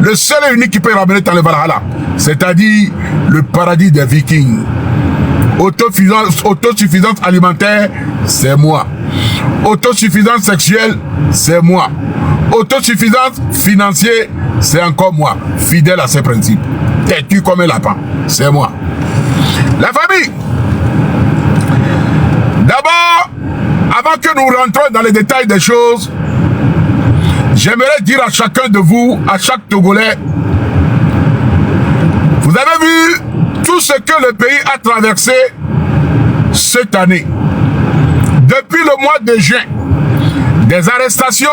le seul et unique qui peut ramener dans le Valhalla, c'est-à-dire le paradis des Vikings. Autosuffisance alimentaire, c'est moi. Autosuffisance sexuelle, c'est moi. Autosuffisance financière, c'est encore moi. Fidèle à ses principes. Têtu comme un lapin, c'est moi. La famille. D'abord, avant que nous rentrions dans les détails des choses, j'aimerais dire à chacun de vous, à chaque Togolais, vous avez vu tout ce que le pays a traversé cette année. Depuis le mois de juin, des arrestations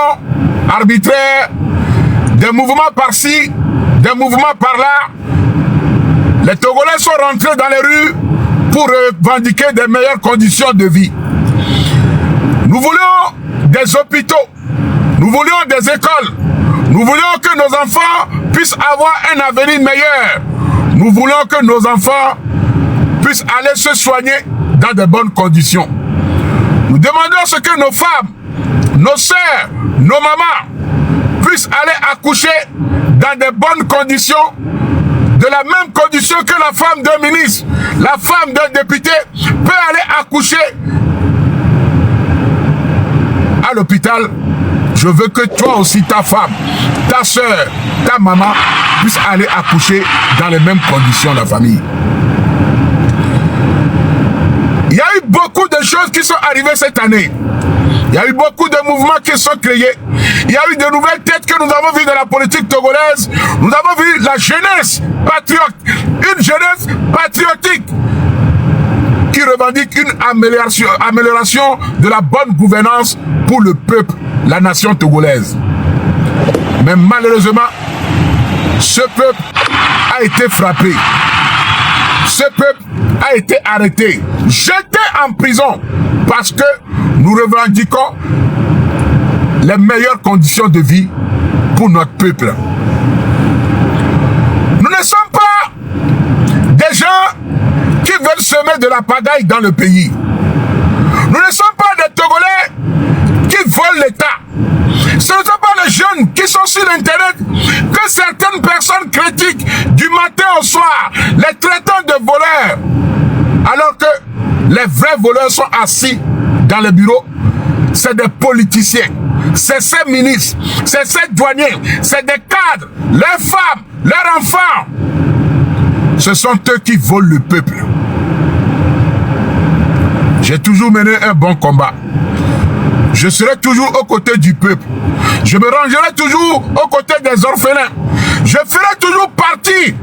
arbitraires, des mouvements par-ci, des mouvements par-là. Les Togolais sont rentrés dans les rues pour revendiquer des meilleures conditions de vie. Nous voulions des hôpitaux, nous voulions des écoles, nous voulions que nos enfants puissent avoir un avenir meilleur. Nous voulons que nos enfants puissent aller se soigner dans de bonnes conditions. Nous demandons ce que nos femmes, nos sœurs, nos mamans puissent aller accoucher dans de bonnes conditions, de la même condition que la femme d'un ministre, la femme d'un député peut aller accoucher à l'hôpital. Je veux que toi aussi, ta femme, ta soeur, ta maman puissent aller accoucher dans les mêmes conditions, la famille. Il y a eu beaucoup de choses qui sont arrivées cette année. Il y a eu beaucoup de mouvements qui sont créés. Il y a eu de nouvelles têtes que nous avons vues dans la politique togolaise. Nous avons vu la jeunesse patriote, une jeunesse patriotique qui revendique une amélioration de la bonne gouvernance pour le peuple, la nation togolaise. Mais malheureusement, ce peuple a été frappé. Ce peuple a été arrêté, jeté en prison parce que nous revendiquons les meilleures conditions de vie pour notre peuple. Nous ne sommes pas des gens qui veulent semer de la pagaille dans le pays. Nous ne sommes pas des Togolais qui volent l'État. Ce ne sont pas les jeunes qui sont sur Internet que certaines personnes critiquent du matin au soir, les traitants de voleurs, alors que les vrais voleurs sont assis dans les bureaux. C'est des politiciens, c'est ces ministres, c'est ces douaniers, c'est des cadres, leurs femmes, leurs enfants. Ce sont eux qui volent le peuple. J'ai toujours mené un bon combat. Je serai toujours aux côtés du peuple. Je me rangerai toujours aux côtés des orphelins. Je ferai toujours partie.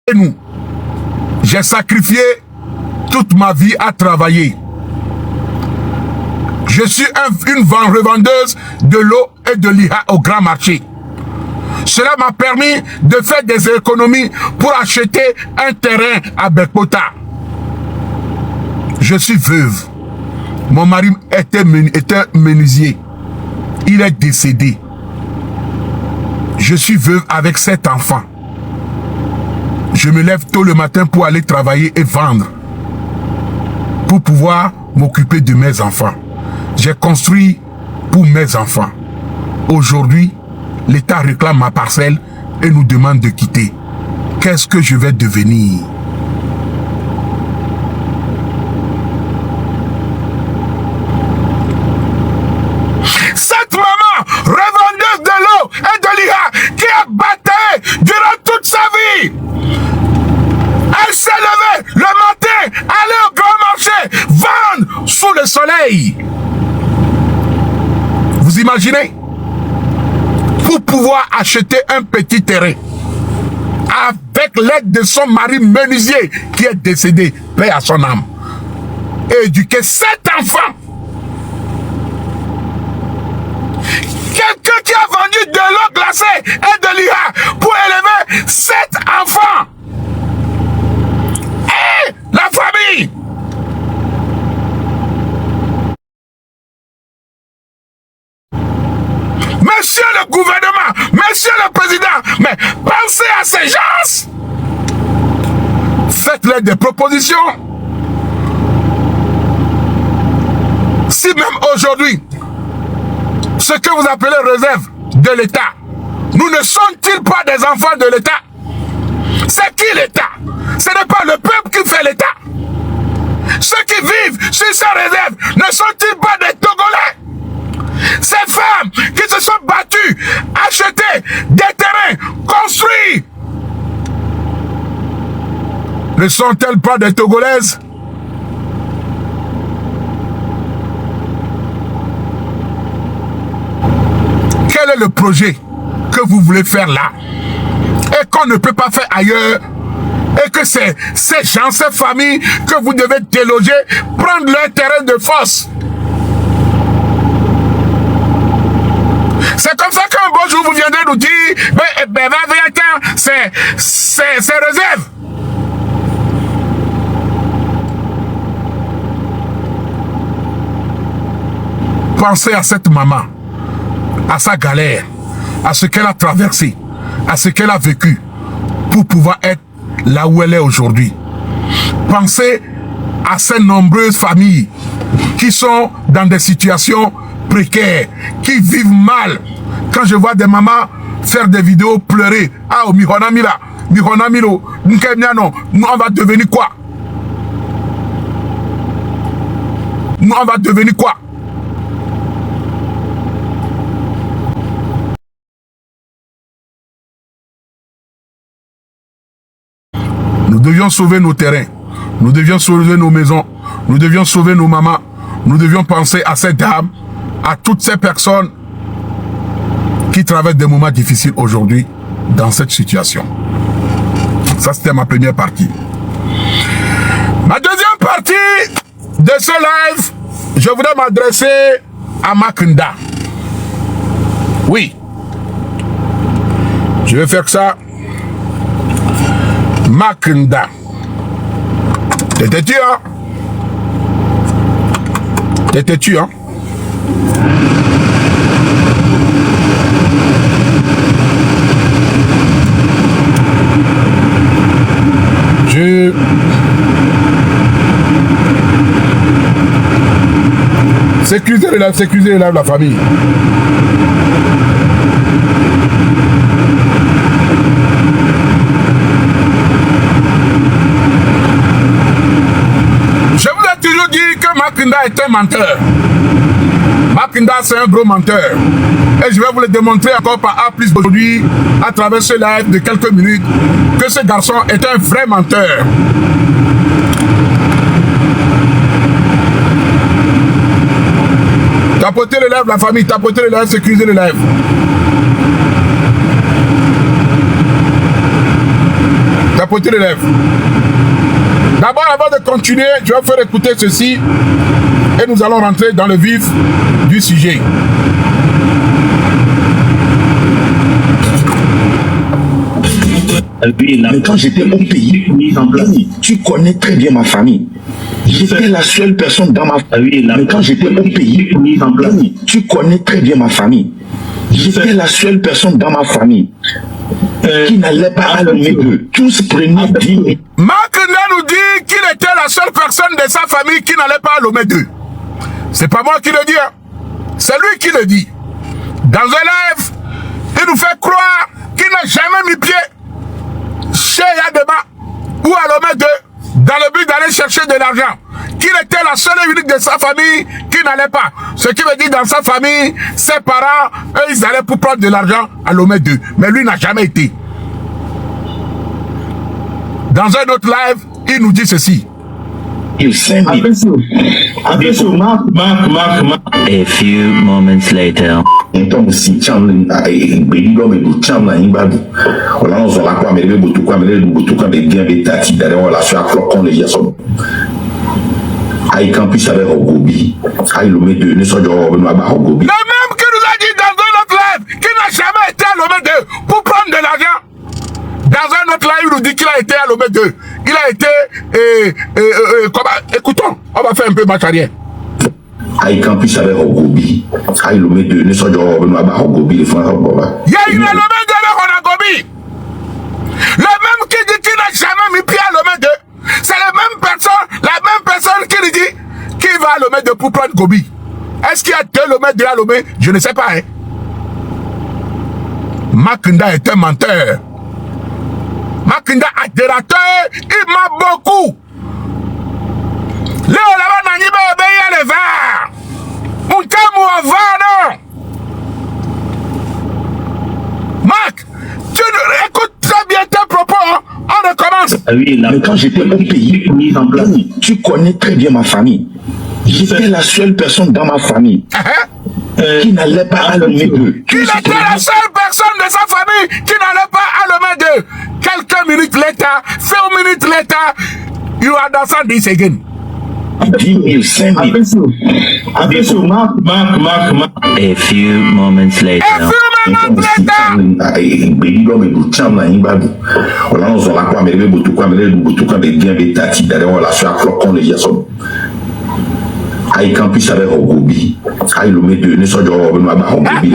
Et nous, j'ai sacrifié toute ma vie à travailler. Je suis une revendeuse de l'eau et de l'IA au grand marché. Cela m'a permis de faire des économies pour acheter un terrain à Bekota. Je suis veuve. Mon mari était menuisier. Il est décédé. Je suis veuve avec 7 enfants. Je me lève tôt le matin pour aller travailler et vendre. Pour pouvoir m'occuper de mes enfants. J'ai construit pour mes enfants. Aujourd'hui, l'État réclame ma parcelle et nous demande de quitter. Qu'est-ce que je vais devenir? Cette maman, revendeuse de l'eau et de l'IA, qui a battu durant toute sa vie, elle s'est levée le matin, aller au grand marché, vendre sous le soleil. Vous imaginez? Pour pouvoir acheter un petit terrain avec l'aide de son mari menuisier qui est décédé, paix à son âme, et éduquer 7 enfants. Quelqu'un qui a vendu de l'eau glacée et de l'IA pour élever 7 enfants. Et la famille. Monsieur le gouvernement, monsieur le président, mais pensez à ces gens. Faites-leur des propositions. Si même aujourd'hui, ce que vous appelez réserve de l'État, nous ne sommes-ils pas des enfants de l'État? C'est qui l'État? Ce n'est pas le peuple qui fait l'État. Ceux qui vivent sur ces réserves ne sont-ils pas des Togolais? Ces femmes qui se sont battues, achetées des terrains, construits, ne sont-elles pas des Togolaises? Quel est le projet que vous voulez faire là et qu'on ne peut pas faire ailleurs, et que c'est ces gens, ces familles que vous devez déloger, prendre leur terrain de force? C'est comme ça qu'un beau jour vous viendrez nous dire c'est réserve. Pensez à cette maman, à sa galère, à ce qu'elle a traversé, à ce qu'elle a vécu pour pouvoir être là où elle est aujourd'hui. Pensez à ces nombreuses familles qui sont dans des situations précaires, qui vivent mal. Quand je vois des mamans faire des vidéos pleurer, ah, on va devenir quoi? Nous, on va devenir quoi? Nous devions sauver nos terrains, nous devions sauver nos maisons, nous devions sauver nos mamans, nous devions penser à ces dames, à toutes ces personnes qui traversent des moments difficiles aujourd'hui dans cette situation. Ça, c'était ma première partie. Ma deuxième partie de ce live, je voudrais m'adresser à Makunda. Oui. Je vais faire ça. Makunda. T'étais-tu, hein? T'étais-tu, hein? Sécurisez le live, la famille. Je vous ai toujours dit que Makunda est un menteur. Makunda, c'est un gros menteur. Et je vais vous le démontrer encore par A plus aujourd'hui, à travers ce live de quelques minutes, que ce garçon est un vrai menteur. Tapotez le live, la famille, tapotez le live, sécurisez le live. Tapotez le live. D'abord, avant de continuer, je vais faire écouter ceci et nous allons rentrer dans le vif du sujet. Mais quand j'étais au pays, tu connais très bien ma famille. J'étais la seule personne dans ma famille. Mais quand j'étais au pays, tu connais très bien ma famille. J'étais la seule personne dans ma famille qui n'allait pas à l'OME2. Tous prenaient 10 000. Makunda nous dit qu'il était la seule personne de sa famille qui n'allait pas à l'OME2. C'est pas moi qui le dis, hein. C'est lui qui le dit. Dans un live, il nous fait croire qu'il n'a jamais mis pied chez Yadema ou à l'OME2 dans le but d'aller chercher de l'argent. Qu'il était la seule et unique de sa famille qui n'allait pas. Ce qui veut dire dans sa famille, ses parents, eux, ils allaient pour prendre de l'argent à l'OME2. Mais lui n'a jamais été. Dans un autre live, il nous dit ceci. A few moments later. Aïe campus avec Ogobi, aïe l'OME2, nous sommes au Ogobi. Le même qui nous a dit dans un autre live qu'il n'a jamais été à l'OME2 pour prendre de l'argent. Dans un autre live, il nous dit qu'il a été à l'OME2. Il a été, écoutons, on va faire un peu marche arrière. Aïe campus avec Ogobi, aïe l'OME2, nous sommes au Ogobi, les frères Ogobi. Il y a une l'OME2 avec Ogobi. Le même qui dit qu'il n'a jamais mis pied à l'OME2. C'est la même personne qui lui dit qu'il va à l'OME2 pour prendre Gobi. Est-ce qu'il y a 2 Lomé, 2 Lomé? Je ne sais pas. Hein. Makinda est un menteur. Makinda adérateur, il m'a beaucoup. Léo là-bas, Naniba obéit le vent. On t'aime ou au vent, non? Marc, tu écoutes très bien tes propos. Hein? On recommence. Ah oui, là, mais quand j'étais au pays, tu connais très bien ma famille. J'étais la seule personne dans ma famille qui n'allait pas à l'OME 2. Qui était la seule personne de sa famille qui n'allait pas à l'OME 2. Quelques minutes later, few minutes later, you understand this again. 10 000, 5 000. A few moments later. Aïe campus avec Ogobi. Aïe le met de ne soit genre Ogobi.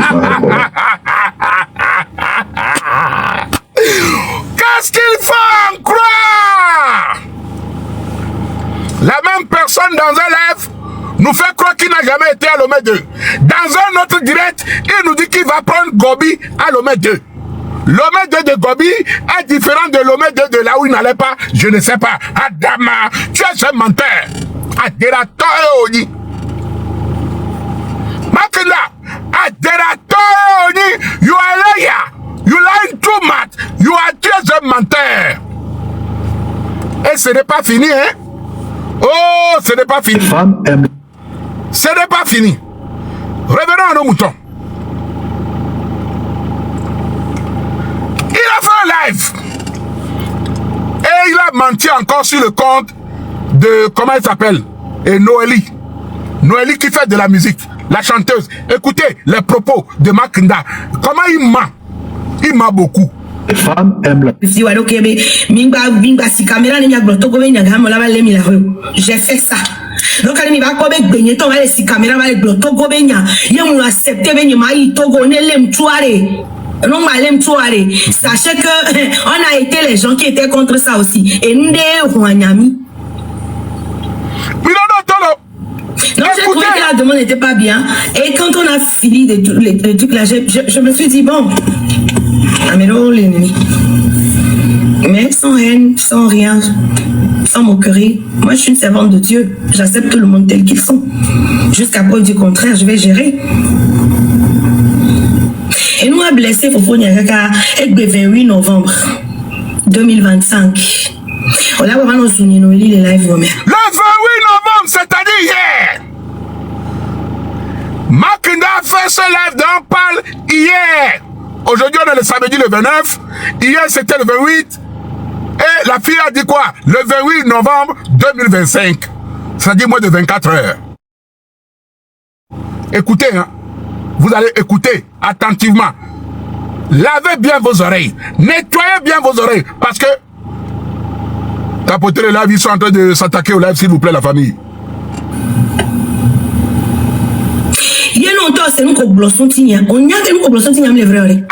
Qu'est-ce qu'il faut en croire? La même personne dans un live nous fait croire qu'il n'a jamais été à l'OME 2. Dans un autre direct, il nous dit qu'il va prendre Gobi à l'OME 2. L'OME 2 de Gobi est différent de l'OME 2 de là où il n'allait pas. Je ne sais pas. Adama, tu es un menteur. Adérateur Oni. Makila, adérateur Oni. You are a liar. You lying too much. You are just un menteur. Et ce n'est pas fini, hein? Oh, ce n'est pas fini. Ce n'est pas fini. Revenons à nos moutons. Il a fait un live. Et il a menti encore sur le compte de, comment il s'appelle? Et Noélie. Noélie qui fait de la musique. La chanteuse. Écoutez les propos de Makinda. Comment il ment? Il ment beaucoup. Les femmes aiment la... J'ai fait ça. Donc, il va pas baigner ton aller si caméra va être togo benya. Y'a mon accepté benya maï togo ne l'aime tuare. Non malem tuare. Sachez que on a été les gens qui étaient contre ça aussi. Et nous des Rwanyami. Donc j'ai trouvé que la demande n'était pas bien. Et quand on a fini les trucs là, je me suis dit bon. Amelo l'ennemi. Mais sans haine, sans rien, sans moquerie. Moi, je suis une servante de Dieu. J'accepte tout le monde tel qu'ils sont. Jusqu'à preuve du contraire, je vais gérer. Et nous a blessé Fofo Nyagaka le 28 novembre 2025. On a vraiment souligné nos les live. Le 28 novembre, c'est-à-dire hier. Makinda a fait ce live dont on parle hier. Aujourd'hui, on est le samedi le 29. Hier, c'était le 28. Et la fille a dit quoi? Le 28 novembre 2025. C'est-à-dire moins de 24 heures. Écoutez, hein. Vous allez écouter attentivement. Lavez bien vos oreilles. Nettoyez bien vos oreilles. Parce que tapotez les lives, ils sont en train de s'attaquer au live, s'il vous plaît, la famille. Il y a longtemps, c'est nous qui bloquons. On y a que nous qui bloquons, les vrais.